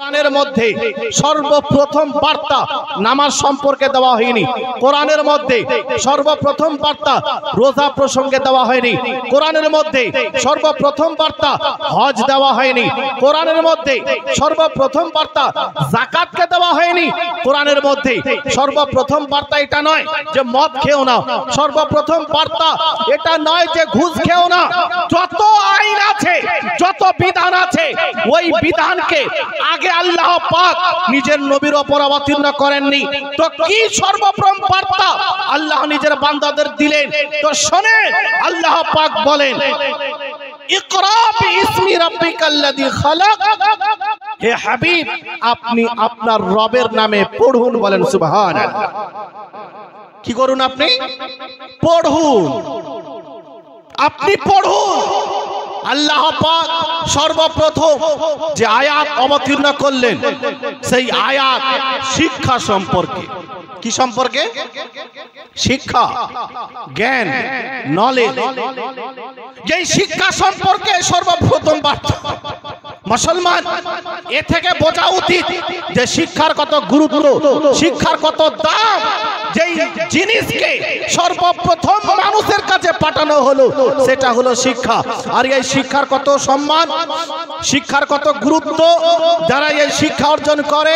কোরআনের মধ্যে সর্বপ্রথম বার্তা নামাজ সম্পর্কে দেওয়া হয়নি। কোরআনের মধ্যে সর্বপ্রথম বার্তা রোজা প্রসঙ্গে দেওয়া হয়নি। কোরআনের মধ্যে সর্বপ্রথম বার্তা হজ দেওয়া হয়নি। কোরআনের মধ্যে সর্বপ্রথম বার্তা যাকাতকে দেওয়া হয়নি। কোরআনের মধ্যে সর্বপ্রথম বার্তা এটা নয় যে মদ খেও না। সর্বপ্রথম বার্তা এটা নয় যে ঘুষ খেও না। যত আইন আছে, যত বিধান আছে, ওই বিধানকে আগে আল্লাহ পাক নিজের নবীর উপর অবতীর্ণ করেননি। তো কি সর্বপ্রথম বার্তা আল্লাহ নিজের বান্দাদের দিলেন? তো শুনে আল্লাহ পাক বলেন, ইকরা বিইসমি রাব্বিকাল্লাযী খালাক। হে হাবিব, আপনি আপনার রবের নামে পড়ুন। বলেন সুবহানাল্লাহ। কি করুন? আপনি পড়ুন, আপনি পড়ুন। আল্লাহ পাক সর্বপ্রথম যে আয়াত অবতীর্ণ করলেন সেই আয়াত শিক্ষা সম্পর্কে। কি সম্পর্কে? শিক্ষা, জ্ঞান, নলেজ। এই শিক্ষা সম্পর্কে সর্বপ্রথম বার্তা। মুসলমান এ থেকে বোঝা উচিত যে শিক্ষার কত গুরুত্ব, শিক্ষার কত দাম। যেই জিনিসকে সর্বপ্রথম মানুষের কাছে পাঠানো হলো সেটা হলো শিক্ষা। আর এই শিক্ষার কত সম্মান, শিক্ষার কত গুরুত্ব, যারা এই শিক্ষা অর্জন করে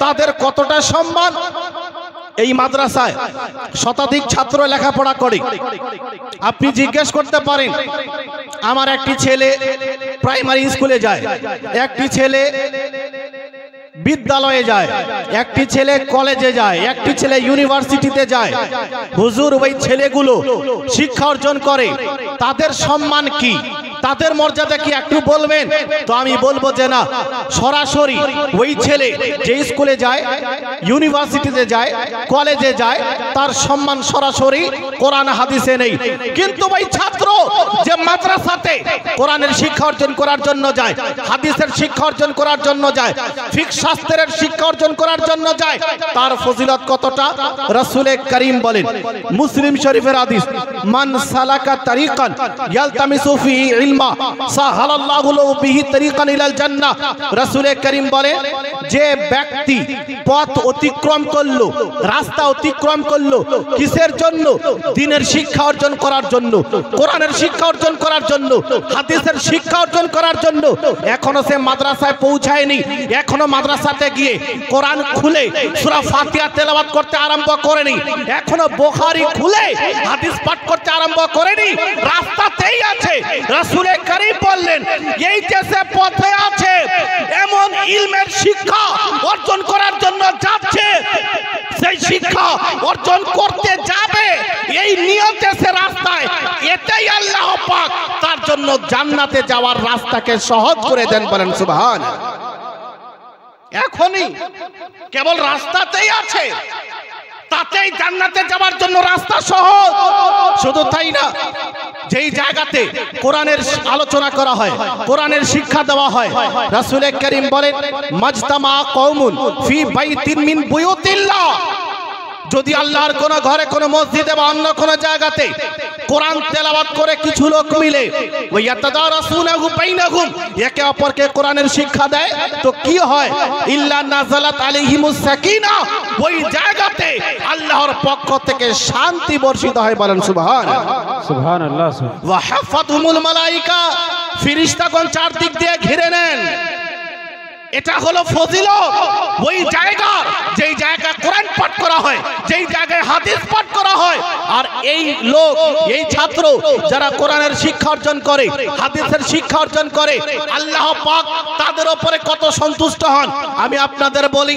তাদের কতটা সম্মান। এই মাদ্রাসায় শতাধিক ছাত্র লেখাপড়া করে। আপনি জিজ্ঞেস করতে পারেন, আমার একটি ছেলে প্রাইমারি স্কুলে যায়, একটি ছেলে বিদ্যালয়ে যায়, একটি ছেলে কলেজে যায়, একটি ছেলে ইউনিভার্সিটিতে যায়। হুজুর, ওই ছেলেগুলো শিক্ষা অর্জন করে, তাদের সম্মান কি, তাদের মর্যাদা কি একটু বলবেন? তো আমি বলবো যে না, সরাসরি ওই ছেলে যে স্কুলে যায়, ইউনিভার্সিটিতে যায়, কলেজে যায়, তার সম্মান সরাসরি কোরআন হাদিসে নেই। কিন্তু ওই ছাত্র যে মাদ্রাসাতে কোরআনের শিক্ষা অর্জন করার জন্য যায়, হাদিসের শিক্ষা অর্জন করার জন্য যায়, ফিকহ শাস্ত্রের শিক্ষা অর্জন করার জন্য যায়, তার ফজিলত কতটা রাসূল করিম বলেন, মুসলিম শরীফের হাদিস, মান সালাকা তারিকান ইয়ালতামিসু ফিহি ইলমা সাহালাল্লাহু লাহু বিহি তারিকান ইলাল জান্নাহ। রাসূল করিম বলেন, যে ব্যক্তি পথ অতিক্রম করলো, রাস্তা অতিক্রম করলো, কিসের জন্য? দ্বীনের শিক্ষা অর্জন করার জন্য, কোরআনের শিক্ষা অর্জন করার জন্য, হাদিসের শিক্ষা অর্জন করার জন্য। এখনো সে মাদ্রাসায় পৌঁছায়নি, এখনো মাদ্রাসাতে গিয়ে কোরআন খুলে সূরা ফাতিহা তেলাওয়াত করতে আরম্ভ করেনি, এখনো বুখারী খুলে হাদিস পাঠ করতে আরম্ভ করেনি, রাস্তাতেই আছে। রাসূল করিম বললেন, এই যে সে পথে আছে, এমন ইলমের শিক্ষা অর্জন করার জন্য যাচ্ছে, সেই শিক্ষা অর্জন করতে যাবে এই নিয়তে সে রাস্তায়, এটাই আল্লাহ পাক তার জন্য জান্নাতে যাওয়ার রাস্তাকে সহজ করে দেন। বলেন সুবহানাল্লাহ। এখনই কেবল রাস্তাতেই আছে, তাতেই জান্নাতে যাওয়ার জন্য রাস্তা সহজ। শুধু তাই না, যেই জায়গাতে কোরআনের আলোচনা করা হয়, কোরআনের শিক্ষা দেওয়া হয়, রাসূল করিম বলেন, মাজতামা কওমুন ফি বাইতিন মিন বুয়ুতিল্লাহ। যদি আল্লাহর কোন ঘরে, কোন মসজিদে বা অন্য কোন জায়গাতে কোরআন তেলাওয়াত করে কিছু লোক মিলে, ওয়া ইয়াতাদারাসুনাহু বাইনাহুম, একে অপরকে কোরআনের শিক্ষা দেয়, তো কি হয়? ইল্লা নাযালাত আলাইহিমুস সাকিনা, ওই জায়গাতে আল্লাহর পক্ষ থেকে শান্তি বর্ষিত হয়। বলেন সুবহানাল্লাহ। সুবহানাল্লাহ। ওয়া হাফাতুহুমুল মালায়েকা, ফেরেশতাগণ চারদিক দিয়ে ঘিরে নেন। এটা হলো ফজিলত। ওই জায়গা, যেই জায়গায় কোরআন পাঠ করা হয়, যেই জায়গায় হাদিস পাঠ করা হয়, আর এই লোক, এই ছাত্র যারা কোরআনের শিক্ষা অর্জন করে, হাদিসের শিক্ষা অর্জন করে, আল্লাহ পাক তাদের উপরে কত সন্তুষ্ট হন। আমি আপনাদের বলি,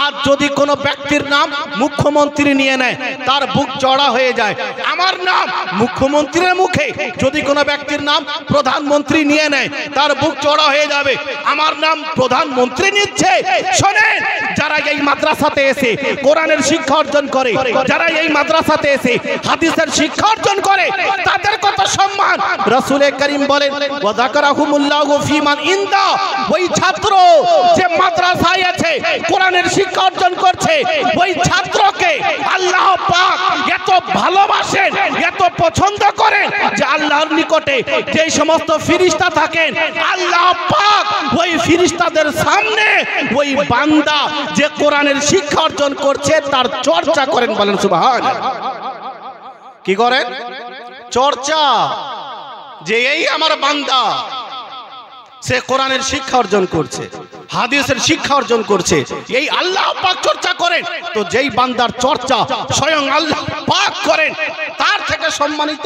আজ যদি কোনো ব্যক্তির নাম মুখ্যমন্ত্রী নিয়ে নেয়, তার বুক চড়া হয়ে যায়। আমার নাম মুখ্যমন্ত্রীর মুখে যদি কোনো ব্যক্তির নাম প্রধানমন্ত্রী নিয়ে নেয়, তার বুক চড়া হয়ে যাবে। আমার নাম প্রধানমন্ত্রী নিচ্ছে। শোনেন, যারা এই মাদ্রাসাতে এসে কোরআনের শিক্ষা অর্জন করে, যারা এই মাদ্রাসাতে এসে হাদিসের শিক্ষা অর্জন করে, তাদের কত সম্মান। রাসূল করিম বলেন, ওয়া যাকারাহুমুল্লাহু ফীমান ইনদা, ওই ছাত্র যে মাদ্রাসায় আছে, কোরআনের শিক্ষা অর্জন করছে, ওই ছাত্রকে আল্লাহ পাক এত ভালোবাসেন, এত পছন্দ করেন যে আল্লাহর নিকটে যে সমস্ত ফেরেশতা থাকেন আল্লাহ পাক ওই ফেরেশতাদের সামনে ওই বান্দা যে কোরআনের শিক্ষা অর্জন করছে তার চর্চা করেন, বলেন সুবহানাল্লাহ। কি করেন? চর্চা, যে এই আমার বান্দা সে কোরআনের শিক্ষা অর্জন করছে, হাদিসের শিক্ষা অর্জন করছে, এই আল্লাহ পাক চর্চা করেন। তো যেই বান্দার চর্চা স্বয়ং আল্লাহ পাক করেন তার থেকে সম্মানিত,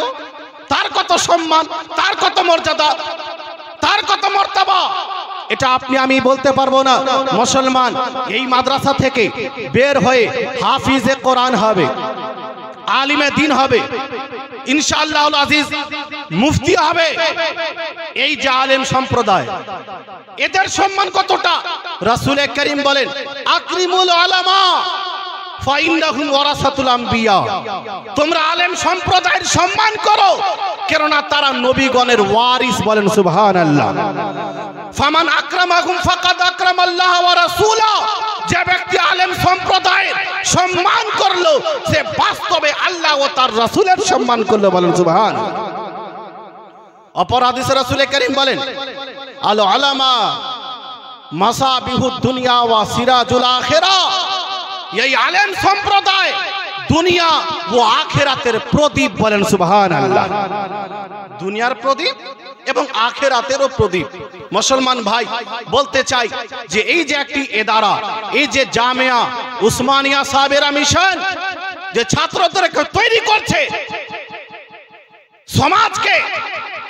তার কত সম্মান, তার কত মর্যাদা, তার কত মর্তবা, এটা আপনি আমি বলতে পারবো না। মুসলমান এই মাদ্রাসা থেকে বের হয়ে হাফিজে কোরআন হবে, আলিমে দ্বীন হবে, ইনশাআল্লাহ আজিজ মুফতি হবে। এই যে আলেম সম্প্রদায়, এদের সম্মান কতটা? রাসূল করিম বলেন আকরিমুল উলামা ফাইন্নাহুম ওয়ারাসাতুল আম্বিয়া। তোমরা আলেম সম্প্রদায়ের সম্মান করো, কেননা তারা নবীগণের ওয়ারিস, বলেন সুবহানাল্লাহ। ফামান আকরামাহুম ফাকাদ আকরামাল্লাহ ওয়া রাসূলা। যে ব্যক্তি আলেম সম্প্রদায়ের সম্মান করলো সে বাস্তবে আল্লাহ ও তার রাসূলের সম্মান করলো, বলেন সুবহানাল্লাহ। অপর হাদিসে রাসূল করিম বলেন আল উলামা মাসাবিহুদ দুনিয়া ওয়া সিরাজুল আখিরা। এই আলেম সম্প্রদায় দুনিয়া ও আখিরাতের প্রদীপ, বলেন সুবহানাল্লাহ। দুনিয়ার প্রদীপ এবং আখিরাতেরও প্রদীপ। মুসলমান ভাই বলতে চাই যে এই যে একটি এদারা, এই যে জামিয়া উসমানিয়া সাবেরা মিশন যে ছাত্রদেরকে তৈরি করছে, সমাজকে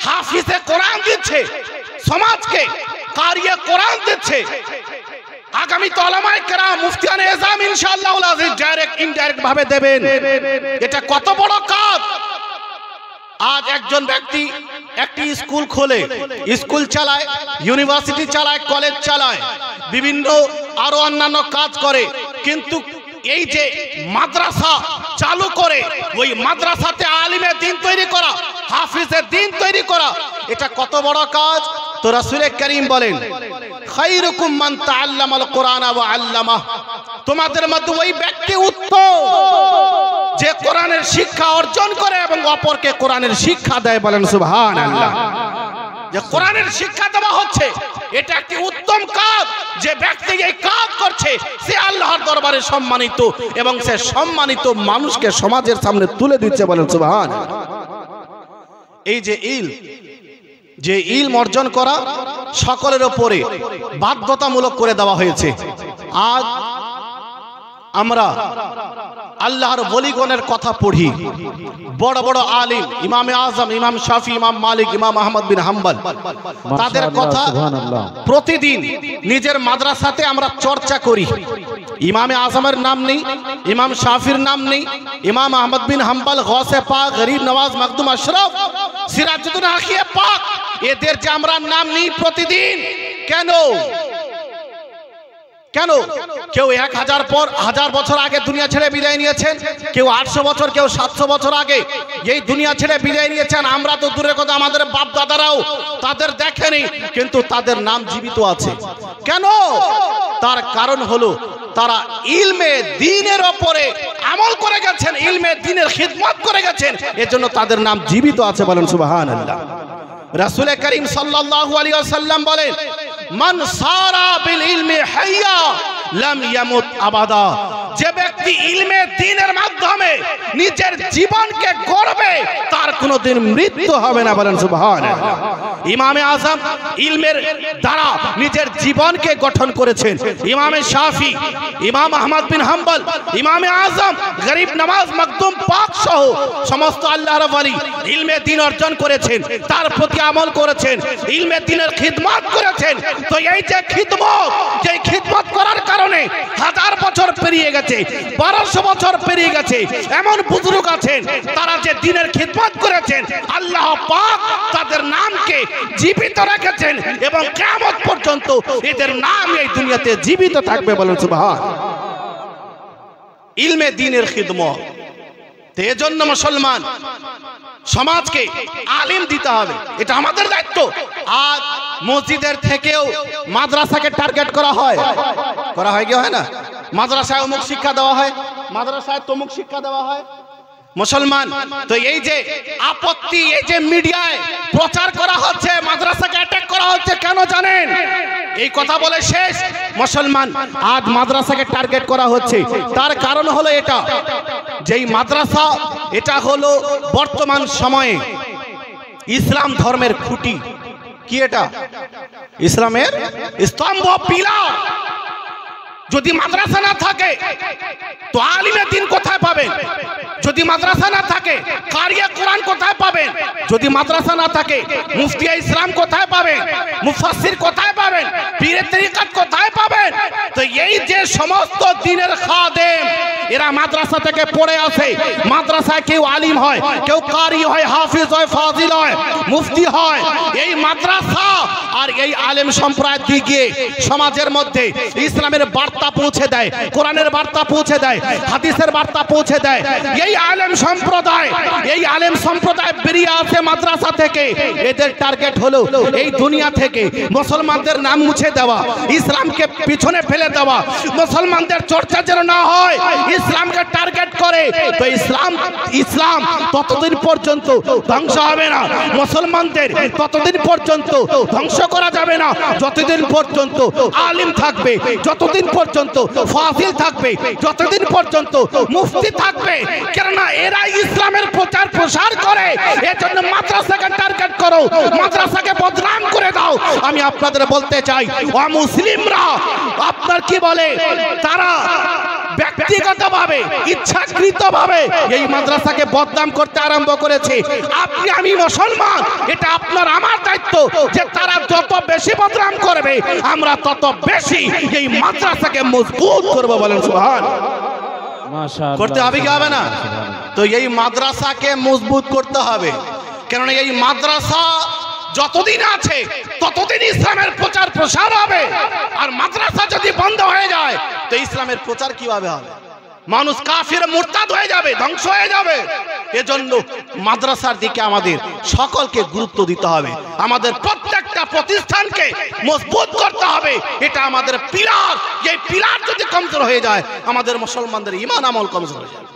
হাফিজে কোরআন দিচ্ছে, সমাজকে কারিয়ে কোরআন দিচ্ছে, আগামী তো উলামায়ে কেরাম মুফতিয়ানে এজাম ইনশাআল্লাহ আজিজ ডাইরেক্ট ইনডাইরেক্ট ভাবে দেবেন। এটা কত বড় কাজ। আজ একজন ব্যক্তি একটি স্কুল খোলে, স্কুল চালায়, ইউনিভার্সিটি চালায়, কলেজ চালায়, বিভিন্ন আরো অন্যান্য কাজ করে, কিন্তু এই যে মাদ্রাসা চালু করে ওই মাদ্রাসাতে আলিমে দ্বীন তৈরি করা, হাফিজে দ্বীন তৈরি করা, এটা কত বড় কাজ। তো রাসূল করিম বলেন খায়রুকুম মান তাআল্লামাল কোরআন ওয়া আল্লামাহ। তোমাদের মধ্যে ওই ব্যক্তি উত্তম যে কোরআনের শিক্ষা অর্জন করে এবং অপরকে কোরআনের শিক্ষা দেয়, বলেন সুবহানাল্লাহ। যে কোরআনের শিক্ষা দেওয়া হচ্ছে এটা একটি উত্তম কাজ। যে ব্যক্তি এই কাজ করছে সে আল্লাহর দরবারে সম্মানিত এবং সে সম্মানিত মানুষকে সমাজের সামনে তুলে দিচ্ছে, বলেন সুবহানাল্লাহ। এই যে যে ইলম অর্জন করা সকলের উপরে বাধ্যতামূলক করে দেওয়া হয়েছে। আজ আমরা আল্লাহর ওলিগণের কথা পড়ি, বড় বড় আলিম, ইমামে আজম, ইমাম শাফি, ইমাম মালিক, ইমাম আহমদ বিন হাম্বল, তাদের কথা প্রতিদিন নিজের মাদ্রাসাতে আমরা চর্চা করি। ইমামে আজমের নাম নেই, ইমাম শাফির নাম নেই, ইমাম আহমদ বিন হাম্বল, গৌসে পাক, গরিব নওয়াজ, মখদুম আশরাফ, সিরাজউদ্দৌলা হাকিয়ে পাক, এদের যে আমরা নাম নেই প্রতিদিন। কেন? কেন? কেউ 1000 বছর আগে দুনিয়া ছেড়ে বিদায় নিয়েছেন, কেউ 800 বছর, কেউ 700 বছর আগে এই দুনিয়া ছেড়ে বিদায় নিয়েছেন। আমরা তো দূরের কথা, আমাদের বাপ দাদারাও তাদের দেখেনি, কিন্তু তাদের নাম জীবিত আছে। কেন? তার কারণ হলো তারা ইলমে দ্বীনের উপরে আমল করে গেছেন, ইলমে দ্বীনের খিদমত করে গেছেন, এজন্য তাদের নাম জীবিত আছে, বলেন সুবহানাল্লাহ। রাসূল করিম সাল্লাল্লাহু আলাইহি ওয়াসাল্লাম বলেন মান সারা বিল ইলমি হাইয়া লাম ইয়ামুত আবাদা। যে ব্যক্তি ইলমে দ্বীনের মাধ্যমে নিজের জীবনকে গড়বে তার কোনোদিন মৃত্যু হবে না, বলেন সুবহানাল্লাহ। ইমামে আজম ইলমের দ্বারা নিজের জীবনকে গঠন করেছেন। ইমামে শাফি, ইমাম আহমদ বিন হাম্বল, ইমামে আজম, গরিব নওয়াজ, মখদুম পাক সহ সমস্ত আল্লাহর ওলি ইলমে দ্বীন অর্জন করেছেন, তার প্রতি আমল করেছেন, ইলমে দ্বীনের খিদমত করেছেন। তো এই যে খিদমত, যে খিদমত করার কারণে 1000 বছর পেরিয়ে গেছে, 1200 বছর পেরিয়ে গেছে, এমন বুজুর্গ আছেন তারা যে দ্বীনের খিদমত করেছেন, আল্লাহ পাক তাদের নামকে জীবিত রেখেছেন এবং কিয়ামত পর্যন্ত এদের নাম এই দুনিয়াতে জীবিত থাকবে, বলেন সুবহানাল্লাহ। ইলমে দ্বীনের খিদমত। তো এজন্য মুসলমান সমাজকে আলিম দিতে হবে, এটা আমাদের দায়িত্ব। আজ মসজিদের থেকেও মাদ্রাসাকে টার্গেট করা হয় কি হয় না? মাদ্রাসায় অমুক শিক্ষা দেওয়া হয়, মাদ্রাসায় তমুক শিক্ষা দেওয়া হয়। মুসলমান। তো এই যে আপত্তি, এই যে মিডিয়ায় প্রচার করা হচ্ছে মাদ্রাসাকে অ্যাটাক করা হচ্ছে, কেন জানেন? এই কথা বলে শেষ। মুসলমান, আজ মাদ্রাসাকে টার্গেট করা হচ্ছে, তার কারণ হলো এটা, যেই মাদ্রাসা এটা হলো বর্তমান সময়ে ইসলাম ধর্মের খুঁটি। কি এটা? ইসলামের স্তম্ভ, পিলার। যদি মাদ্রাসা না থাকে তো আলিমে দ্বীন কোথায় পাবেন? যদি মাদ্রাসা না থাকে কারিয়ে কোরআন কোথায় পাবেন? যদি মাদ্রাসা না থাকে মুফতি ইসলাম কোথায় পাবেন? মুফাসসির কোথায় পাবেন? পীরে তরিকত কোথায় পাবেন? তো এই যে সমস্ত দ্বীনের খাদেম এরা মাদ্রাসা থেকে পড়ে আসে। মাদ্রাসায় কেউ আলিম হয়, কেউ কারি হয়, হাফিজ হয়, ফাজিল হয়, মুফতি হয়। এই মাদ্রাসা আর এই আলেম সম্প্রদায় দিকে সমাজের মধ্যে ইসলামের বার্তা পৌঁছে দেয়, কোরআনের বার্তা পৌঁছে দেয়, হাদিসের বার্তা পৌঁছে দেয়। এই আলেম সম্প্রদায় বেরিয়ে আসে মাদ্রাসা থেকে। এদের টার্গেট হলো এই দুনিয়া থেকে মুসলমানদের নাম মুছে দেওয়া, ইসলামকে পিছনে ফেলে দেওয়া, মুসলমানদের চর্চা যেন না হয়, ইসলামকে টার্গেট করে। তো ইসলাম ততদিন পর্যন্ত ধ্বংস হবে না, মুসলমানদের ততদিন পর্যন্ত ধ্বংস করা যাবে না যতদিন পর্যন্ত আলিম থাকবে, যতদিন পর্যন্ত ফাজিল থাকবে, যতদিন পর্যন্ত মুফতি থাকবে। কেননা এরা ইসলামের প্রচার প্রসার করে। এজন্য মাদ্রাসাকে টার্গেট করো, মাদ্রাসাকে বদনাম করে দাও। আমি আপনাদের বলতে চাই, অমুসলিমরা আপনার কি বলে, তারা ব্যক্তিগতভাবে ইচ্ছাকৃতভাবে এই মাদ্রাসাকে বদনাম করতে আরম্ভ করেছে। আপনি আমি মুসলমান, এটা আপনার আমার দায়িত্ব যে তারা যত বেশি বদনাম করবে আমরা তত বেশি এই মাদ্রাসাকে মজবুত করব। বলেন সুবহানাল্লাহ। মাশাআল্লাহ। করতে হবে কি হবে না? তো এই মাদ্রাসাকে মজবুত করতে হবে, কারণ এই মাদ্রাসা যতদিন আছে ততদিন ইসলামের প্রচার প্রসার হবে। আর মাদ্রাসা যদি বন্ধ হয়ে যায় তো ইসলামের প্রচার কিভাবে হবে? মানুষ কাফির মুরতাদ হয়ে যাবে, ধ্বংস হয়ে যাবে। এজন্য মাদ্রাসার দিকে আমাদের সকলকে গুরুত্ব দিতে হবে, আমাদের প্রত্যেকটা প্রতিষ্ঠানকে মজবুত করতে হবে। এটা আমাদের পিলার। এই পিলার যদি কমজোর হয়ে যায় আমাদের মুসলমানদের ঈমান আমল কমজোর হয়ে যাবে।